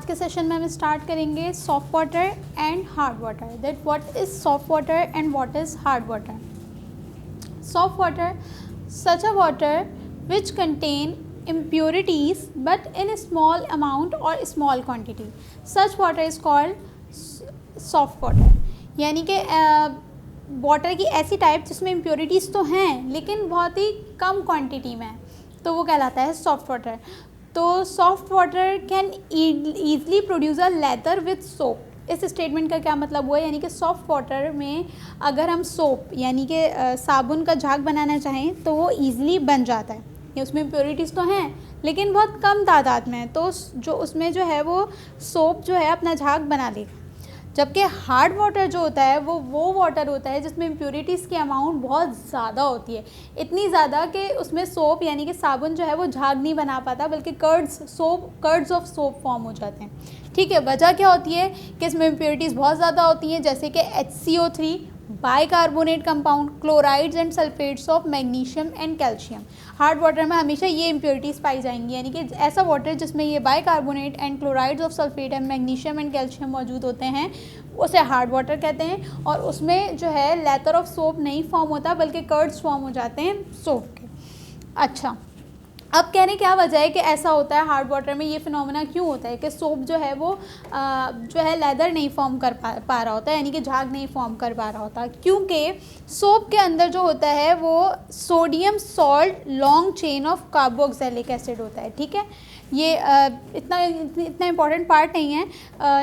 के सेशन में हम स्टार्ट करेंगे soft water and hard water, that what is soft water and what is hard water. Soft water, such a water which contain impurities but in a small amount or small quantity. Such water is called soft water. यानी कि water की ऐसी type जिसमें impurities तो हैं लेकिन बहुत ही कम quantity में, तो वो कहलाता है सॉफ्ट वाटर. तो soft water can easily produce a leather with soap. इस स्टेटमेंट का क्या मतलब हुआ, यानी कि सॉफ्ट वाटर में अगर हम सोप यानी कि साबुन का झाग बनाना चाहें तो वो ईज़िली बन जाता है. ये उसमें इम्प्योरिटीज़ तो हैं लेकिन बहुत कम तादाद में है, तो जो उसमें जो है वो सोप जो है अपना झाग बना लेगा. जबकि हार्ड वाटर जो होता है वो वाटर होता है जिसमें इम्प्योरिटीज़ की अमाउंट बहुत ज़्यादा होती है, इतनी ज़्यादा कि उसमें सोप यानी कि साबुन जो है वो झाग नहीं बना पाता बल्कि कर्ड्स ऑफ सोप फॉर्म हो जाते हैं. ठीक है, वजह क्या होती है कि इसमें इम्प्योरिटीज़ बहुत ज़्यादा होती हैं, जैसे कि HCO3, bicarbonate compound, chlorides and sulphates of magnesium and calcium. Hard water में हमेशा ये इम्प्योरिटीज़ पाई जाएंगी, यानी कि ऐसा वाटर जिसमें ये bicarbonate and chlorides of sulphate and magnesium and calcium मौजूद होते हैं उसे हार्ड वाटर कहते हैं. और उसमें जो है लेदर ऑफ सोप नहीं फॉर्म होता बल्कि कर्ड्स फॉर्म हो जाते हैं सोप के. अच्छा, अब कहने क्या वजह है कि ऐसा होता है हार्ड वाटर में, ये फिनोमेना क्यों होता है कि सोप जो है वो जो है लेदर नहीं फॉर्म कर पा रहा होता है, यानी कि झाग नहीं फॉर्म कर पा रहा होता, क्योंकि सोप के अंदर जो होता है वो sodium salt long chain of carboxylic acid होता है. ठीक है, ये इतना इंपॉर्टेंट पार्ट नहीं है,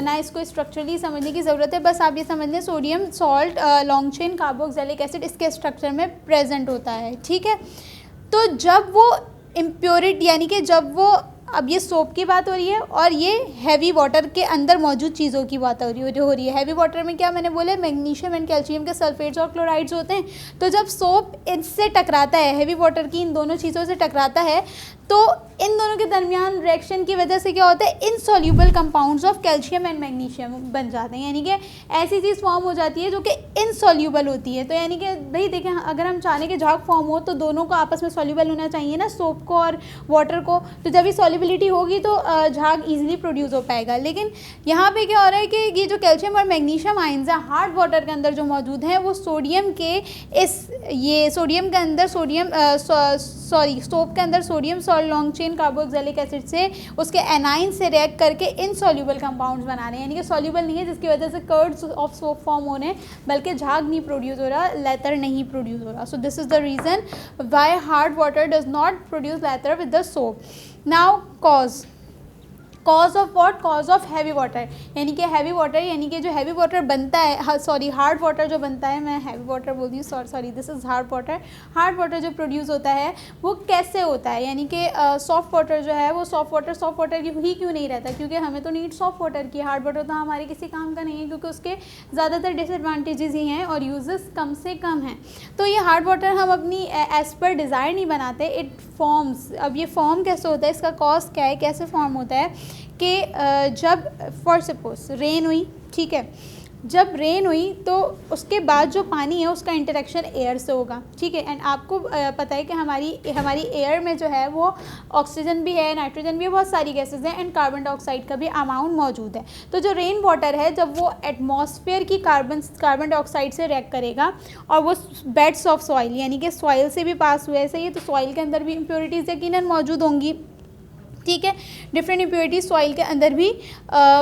ना इसको स्ट्रक्चरली समझने की ज़रूरत है, बस आप ये समझ लें sodium salt long chain carboxylic acid इसके स्ट्रक्चर में प्रेजेंट होता है. ठीक है, तो जब वो इम्प्योरिटी यानी कि जब वो, अब ये सोप की बात हो रही है और ये हैवी वाटर के अंदर मौजूद चीज़ों की बात हो रही है. हैवी वाटर में क्या मैंने बोला, मैग्नीशियम एंड कैल्शियम के सल्फेट्स और क्लोराइड्स होते हैं. तो जब सोप इनसे टकराता है, हैवी वाटर की इन दोनों चीज़ों से टकराता है, तो इन दोनों के दरमियान रिएक्शन की वजह से क्या होता है, insoluble compounds of calcium and magnesium बन जाते हैं, यानी कि ऐसी चीज़ फॉर्म हो जाती है जो कि इनसॉल्यूबल होती है. तो यानी कि भाई देखें, अगर हम चाहें कि झाग फॉर्म हो तो दोनों को आपस में सॉल्यूबल होना चाहिए ना, सोप को और वाटर को. तो जब ये सॉल्युबिलिटी होगी तो झाग ईजिली प्रोड्यूस हो पाएगा. लेकिन यहाँ पे क्या हो रहा है कि ये जो कैल्शियम और मैग्नीशियम आयंस हैं हार्ड वाटर के अंदर जो मौजूद हैं, वो सोडियम के अंदर सोप के अंदर sodium salt long chain carboxylic acid से उसके एनाइन से रिएक्ट करके इनसॉल्यूबल कंपाउंड्स बना रहे हैं, यानी कि सॉल्यूबल नहीं है, जिसकी वजह से कर्ड्स ऑफ सोप फॉर्म हो रहे हैं, बल्कि झाग नहीं प्रोड्यूस हो रहा, लेदर नहीं प्रोड्यूस हो रहा. So this is the reason why hard water does not produce lather with the soap. Now cause of what, cause of heavy water, यानी कि हैवी वाटर यानी कि जो हैवी वाटर बनता है, हार्ड वाटर जो बनता है, मैं हैवी वाटर बोल रही हूँ, sorry this is hard water. Hard water जो प्रोड्यूस होता है वो कैसे होता है, यानी कि सॉफ्ट वाटर जो है वो सॉफ्ट वाटर ही क्यों नहीं रहता, क्योंकि हमें तो नीड सॉफ्ट वाटर की. हार्ड वाटर तो हमारे किसी काम का नहीं है क्योंकि उसके ज़्यादातर डिसएडवांटेजेस ही हैं और यूजेस कम से कम हैं. तो ये हार्ड वाटर हम अपनी एज पर डिज़ायर नहीं बनाते, इट फॉर्म्स. अब ये फॉर्म कैसे होता है, इसका कॉज क्या है, कैसे फॉर्म होता है कि जब फॉर सपोज रेन हुई, ठीक है, जब रेन हुई तो उसके बाद जो पानी है उसका इंटरेक्शन एयर से होगा. ठीक है, एंड आपको पता है कि हमारी एयर में जो है वो ऑक्सीजन भी है, नाइट्रोजन भी है, बहुत सारी गैसेज हैं, एंड कार्बन डाइऑक्साइड का भी अमाउंट मौजूद है. तो जो रेन वाटर है जब वो एटमॉस्फेयर की कार्बन डाइऑक्साइड से रिएक्ट करेगा और वो बेड्स ऑफ सॉइल यानी कि सॉइल से भी पास हुए ऐसे ही, तो सॉइल के अंदर भी इम्प्योरिटीज़ यकीनन मौजूद होंगी. ठीक है, डिफरेंट इम्प्योरिटीज सॉइल के अंदर भी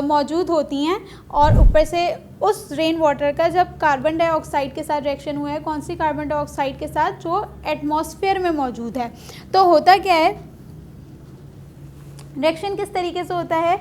मौजूद होती हैं. और ऊपर से उस रेन वाटर का जब कार्बन डाइऑक्साइड के साथ रिएक्शन हुआ है, कौन सी कार्बन डाइऑक्साइड के साथ, जो एटमॉस्फेयर में मौजूद है. तो होता क्या है, रिएक्शन किस तरीके से होता है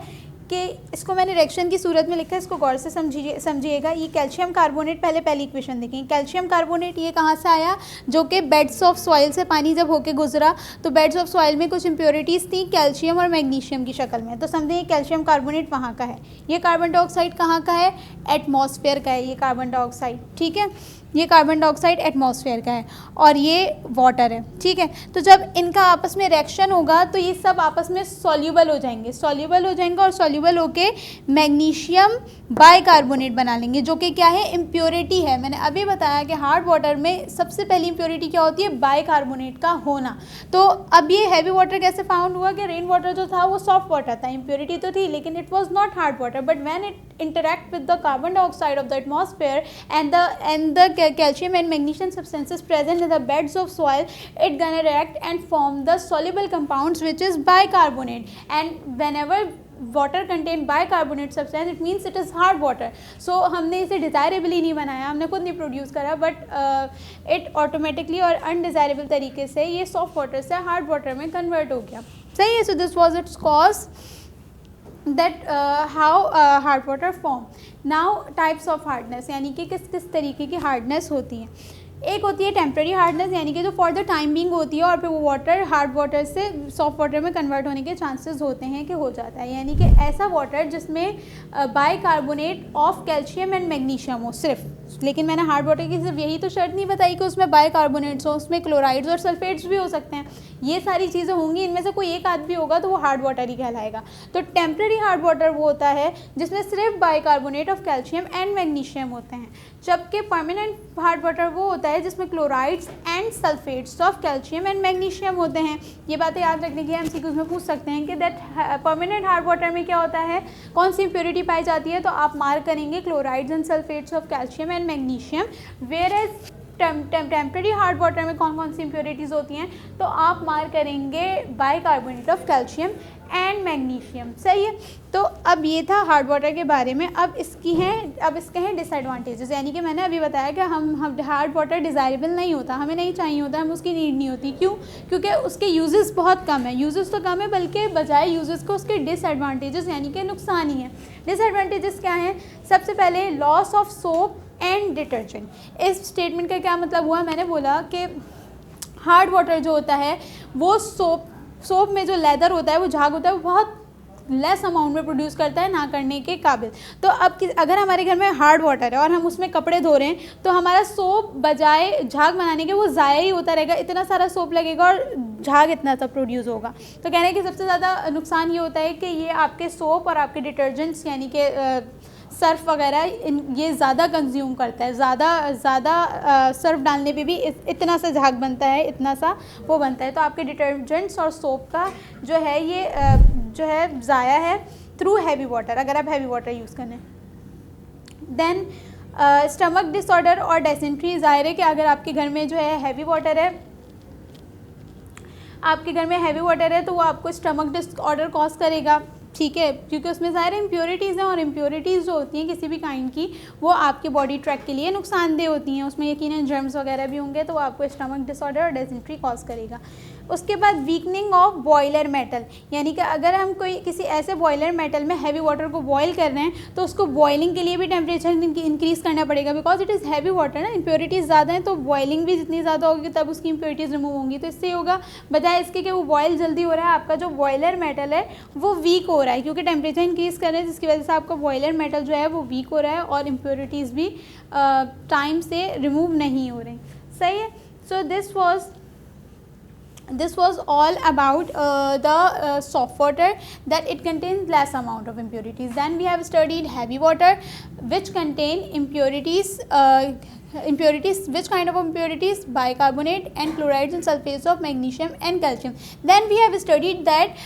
कि इसको मैंने रिएक्शन की सूरत में लिखा है, इसको गौर से समझिएगा. ये कैल्शियम कार्बोनेट, पहली इक्वेशन देखें, कैल्शियम कार्बोनेट ये कहाँ से आया, जो कि बेड्स ऑफ सॉइल से पानी जब होके गुजरा तो बेड्स ऑफ सॉइल में कुछ इंप्योरिटीज़ थी कैल्शियम और मैग्नीशियम की शक्ल में. तो समझें ये कैल्शियम कार्बोनेट वहाँ का है. ये कार्बन डाइऑक्साइड कहाँ का है, एटमॉस्फेयर का है ये कार्बन डाइऑक्साइड. ठीक है, ये कार्बन डाइऑक्साइड एटमॉस्फेयर का है और ये वाटर है, ठीक है। तो जब इनका आपस में रिएक्शन होगा तो ये सब आपस में सॉल्यूबल हो जाएंगे और सॉल्यूबल होके मैग्नीशियम बाइकार्बोनेट बना लेंगे, जो कि क्या है, इम्प्योरिटी है। मैंने अभी बताया कि हार्ड वाटर में सबसे पहली इम्प्योरिटी क्या होती है, बाइकार्बोनेट का होना। तो अब ये हैवी वाटर कैसे फाउंड हुआ कि रेन वाटर जो था वो सॉफ्ट वाटर था, इम्प्योरिटी तो थी लेकिन it was not hard water, but when it interact with the carbon dioxide of the atmosphere and the calcium and magnesium substances present in the beds of soil, it gonna react and form the soluble compounds which is bicarbonate, and whenever water contain bicarbonate substance it means it is hard water. So हमने इसे desirably नहीं बनाया, हमने खुद नहीं produce करा, but it automatically और undesirable तरीके से ये सॉफ्ट वाटर से हार्ड वाटर में कन्वर्ट हो गया, सही है। So this was it's cause that how hard water form. Now types of hardness, यानी कि किस किस तरीके की हार्डनेस होती है। एक होती है टेम्प्रेरी हार्डनेस, यानी कि जो फॉर द टाइम बिंग होती है और फिर वो वाटर हार्ड वाटर से सॉफ्ट वाटर में कन्वर्ट होने के चांसेस होते हैं कि हो जाता है, यानी कि ऐसा वाटर जिसमें bicarbonate of calcium and magnesium हो सिर्फ। लेकिन मैंने हार्ड वाटर की सिर्फ यही तो शर्त नहीं बताई कि उसमें बाइकार्बोनेट्स हो, उसमें क्लोराइड्स और सल्फेट्स भी हो सकते हैं, ये सारी चीज़ें होंगी, इनमें से कोई एक आध भी होगा तो वो हार्ड वाटर ही कहलाएगा। तो टेम्प्रेरी हार्ड वाटर वो होता है जिसमें सिर्फ bicarbonate of calcium and magnesium होते हैं, जबकि परमानेंट हार्ड वाटर वो होता है जिसमें chlorides and sulphates of calcium and magnesium होते हैं। ये बातें याद रखने की एमसीक्यूज में पूछ सकते हैं कि दैट परमानेंट हार्ड वाटर में क्या होता है, कौन सी इम्प्योरिटी पाई जाती है, तो आप मार्क करेंगे chlorides and sulphates of calcium and magnesium. Whereas temporary hard water में कौन कौन सी इम्प्योरिटीज़ होती हैं, तो आप मार्क करेंगे bicarbonate of calcium and magnesium, सही है। तो अब ये था हार्ड वाटर के बारे में। अब इसके हैं डिसएडवांटेजेस, यानी कि मैंने अभी बताया कि हम हार्ड वाटर डिज़ायरेबल नहीं होता, हमें नहीं चाहिए होता, हमें उसकी नीड नहीं होती। क्यों? क्योंकि उसके यूजेस बहुत कम है, यूजेस तो कम है बल्कि बजाय यूजेस को उसके डिसएडवांटेजेस यानी कि नुकसान ही है। डिसएडवांटेजेस क्या हैं? सबसे पहले loss of soap and detergent. इस स्टेटमेंट का क्या मतलब हुआ? मैंने बोला कि हार्ड वाटर जो होता है वो सोप में जो लेदर होता है, वो झाग होता है, वो बहुत लेस अमाउंट में प्रोड्यूस करता है, ना करने के काबिल। तो अब अगर हमारे घर में हार्ड वाटर है और हम उसमें कपड़े धो रहे हैं तो हमारा सोप बजाय झाग बनाने के वो ज़ाया ही होता रहेगा, इतना सारा सोप लगेगा और झाग इतना सा प्रोड्यूस होगा। तो कहने हैं कि सबसे ज़्यादा नुकसान ये होता है कि ये आपके सोप और आपके डिटर्जेंट्स यानी कि सर्फ वगैरह ये ज़्यादा कंज्यूम करता है, ज़्यादा सर्फ डालने पे भी इतना सा झाग बनता है, इतना सा वो बनता है। तो आपके डिटर्जेंट्स और सोप का जो है ये जो है ज़ाया है थ्रू हैवी वाटर, अगर आप हैवी वाटर यूज़ करें। देन स्टमक डिसऑर्डर और डिसेंट्री। ज़ाहिर है कि अगर आपके घर में जो है हैवी वाटर है, आपके घर में हैवी वाटर है तो वो आपको स्टमक डिसऑर्डर कॉज करेगा, ठीक है, क्योंकि उसमें सारे इम्प्योरिटीज़ हैं और इम्प्योरिटीज़ जो होती हैं किसी भी काइंड की वो आपके बॉडी ट्रैक के लिए नुकसानदेह होती हैं, उसमें यकीनन जर्म्स वगैरह भी होंगे तो वो आपको स्टमक डिसऑर्डर और डिसेंट्री कॉज करेगा। उसके बाद वीकनिंग ऑफ बॉयलर मेटल, यानी कि अगर हम किसी ऐसे बॉयलर मेटल में हैवी वाटर को बॉयल कर रहे हैं तो उसको बॉइलिंग के लिए भी टेम्परेचर इंक्रीज़ करना पड़ेगा, because it is heavy water ना, इम्प्योरिटीज़ ज़्यादा हैं तो बॉइलिंग भी जितनी ज़्यादा होगी तब उसकी इम्प्योरिटीज़ रिमूव होंगी। तो इससे होगा बजाय इसके कि वो बॉयल जल्दी हो रहा है, आपका जो बॉयलर मेटल है वो वीक हो रहा है, क्योंकि टेम्परेचर इंक्रीज़ कर रहे हैं जिसकी वजह से आपका बॉयलर मेटल जो है वो वीक हो रहा है और इम्प्योरिटीज़ भी टाइम से रिमूव नहीं हो रही, सही है। सो this was all about the soft water, that it contains less amount of impurities. Then we have studied heavy water which contain impurities, which kind of impurities? Bicarbonate and chlorides and sulfates of magnesium and calcium. Then we have studied that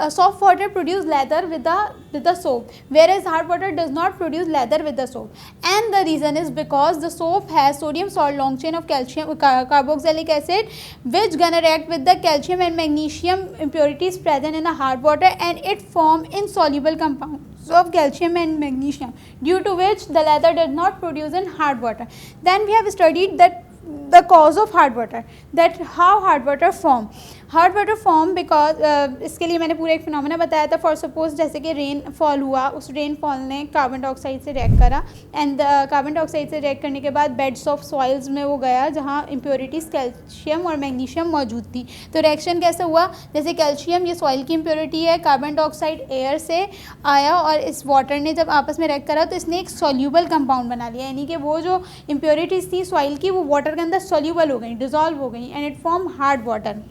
soft water produce leather with the soap, whereas hard water does not produce leather with the soap, and the reason is because the soap has sodium salt long chain of calcium carboxylic acid which gonna react with the calcium and magnesium impurities present in the hard water, and it form insoluble compounds of calcium and magnesium, due to which the leather does not produce in hard water. Then we have studied that the cause of hard water, that how hard water form. Hard water form because इसके लिए मैंने पूरा एक phenomena बताया था. For suppose जैसे कि rain fall हुआ, उस रेन फॉल ने कार्बन डाइऑक्साइड से रिएक्ट करा एंड कार्बन डाइऑक्साइड से रिएक्ट करने के बाद बेड्स ऑफ सॉइल्स में वो गया जहाँ इम्प्योरिटीज़ कैल्शियम और मैग्नीशियम मौजूद थी. तो रिएक्शन कैसे हुआ, जैसे कैल्शियम ये सॉइल की इम्प्योरिटी है, कार्बन डाइऑक्साइड एयर से आया और इस वाटर ने जब आपस में रिएक्ट करा तो इसने एक सॉल्यूबल कंपाउंड बना लिया, यानी कि वो जो इम्प्योरिटीज़ थी सॉइल की वो वाटर के अंदर सॉल्यूबल हो गई, डिजॉल्व हो गई and it form hard water.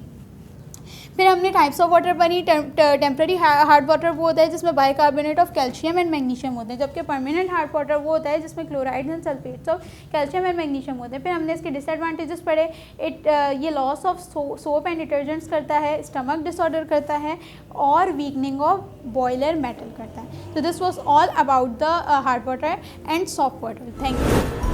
फिर हमने टाइप्स ऑफ वाटर बनी. टेम्प्रेरी हार्ड वाटर वो होता है जिसमें bicarbonate of calcium and magnesium होते हैं, जबकि परमानेंट हार्ड वाटर वो होता है जिसमें chlorides and sulphates of calcium and magnesium होते हैं. फिर हमने इसके डिसएडवांटेजेस पढ़े. ये loss of soap and detergents करता है, स्टमक डिसऑर्डर करता है और वीकनिंग ऑफ बॉयलर मेटल करता है. तो this was all about the hard water and soft water. Thank you.